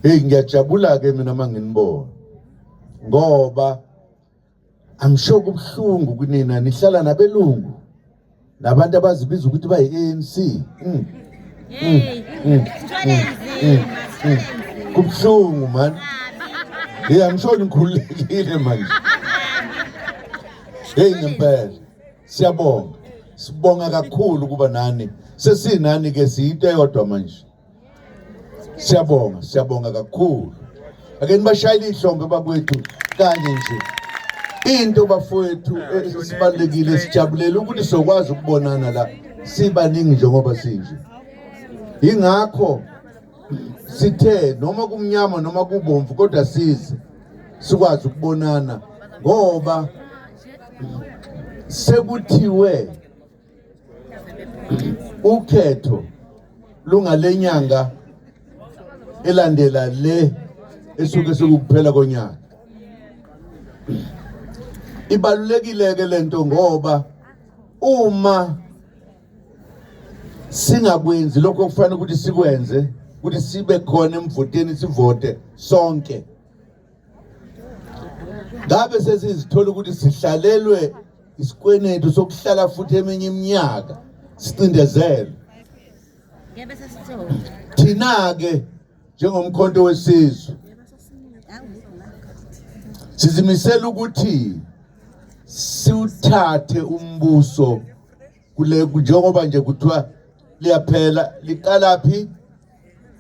Hey, ngiyajabula ke mina manginibona ngoba I'm sure kubhlungu kunina nihlala nabelungu nabantu abazibiza ukuthi bayi-ANC. Kubhlungu man. Yeah, I'm sure nikhululekile manje. Hey ngempela siyabonga. Sibonga kakhulu kuba nani. Sesinani ke siyinto eyodwa manje. Siyabonga kakhulu. Ake nibashayile ihlombe bakwethu kanye nje. Into bafowethu esibalekile sijabulela ukuthi sokwazi ukubonana la sibaningi njengoba sinje. Ingakho sithe noma kumnyama noma kubomvu kodwa sikwazi ukubonana ngoba sekuthiwe ukhetho lungalenyanga elandela le esuke sekuphela konyaka. Ibalulekile ke lento ngoba uma singakwenzi lokho kufanele ukuthi sikwenze ukuthi sibe khona emvoteni sivote sonke, ngabe sesizithola ukuthi sihlalelwe isikwenetu sokuhlala futhi eminye iminyaka sicindezele. Thina ke njengomkhonto wesizwe sizimisela ukuthi siuthathe umbuso kule njengoba nje kuthiwa liyaphela liqalaphi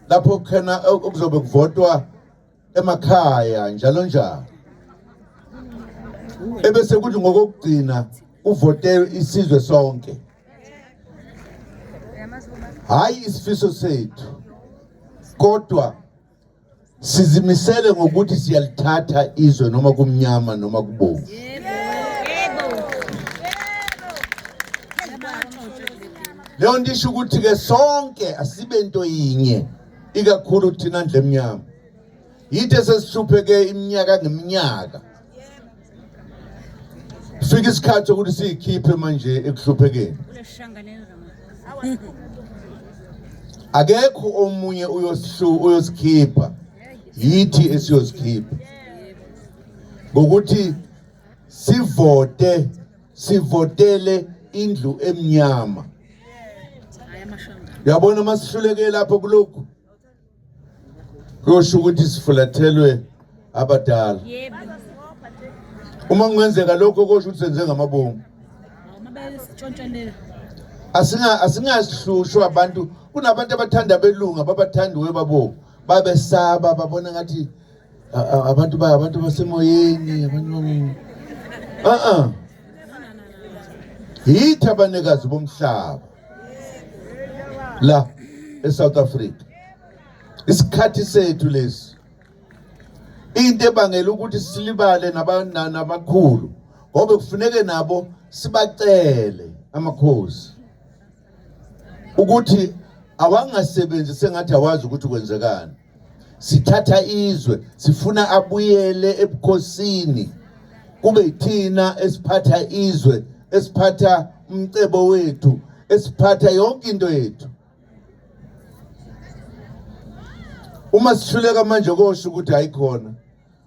lapho khona okuzobe kuvotwa emakhaya njalo njalo, ebese kuthi ngokugcina uvote isizwe sonke, hayi isifiso sethu kodwa sizimisele ngokuthi siyalithatha izwe noma kumnyama noma kubomvu. Leyo nto isho ukuthi ke sonke asibe into yinye, ikakhulu thina ndle emnyama yithe sesihlupheke iminyaka ngeminyaka. Fika isikhathi ukuthi siyikhiphe manje ekuhluphekeni. Akekho omunye uyosikhipha, yithi esiyosikhipha ngokuthi sivotele indlu emnyama. Yabona masihluleke lapho kulokhu kuyosho ukuthi sifulathelwe abadala. Uma kungenzeka lokho kosho ukuthi senze ngamabomu. Asingahlushwa abantu. Kunabantu abathanda belunga ababathandiwe babo babesaba babona ngathi abantu basemoyeni abantu yithi abanikazi bomhlaba la eSouth Africa. Isikhathi sethu lesi into ebangela ukuthi silibale nabakhulu ngoba kufuneke nabo sibacele amakhosi ukuthi awangasebenzi sengathi awazi ukuthi kwenzekani. Sithatha izwe sifuna abuyele ebukhosini, kube yithina esiphatha izwe, esiphatha umcebo wethu, esiphatha yonke into yethu. Uma sihluleka manje kosho ukuthi ayikhona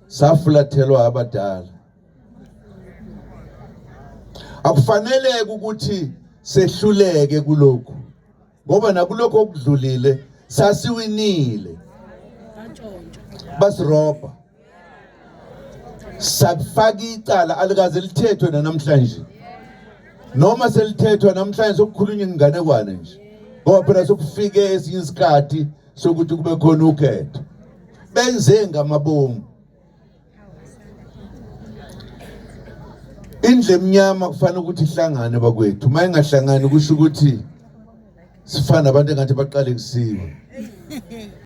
safulathelwa abadala. Akufanele ukuthi sehluleke kulokhu ngoba nakulokho okudlulile sasiwinile, basirobha safaka icala alikaze lithethwe namhlanje, noma selithethwa namhlanje sokukhulunywa inganekwane nje ngoba phela sokufike esinye isikhathi sokuthi kube khona ukhetho. Benze ngamabomu. Indle emnyama kufanele ukuthi ihlangane bakwethu, uma ingahlangani kusho ukuthi sifana abantu engathi baqale kusiwe.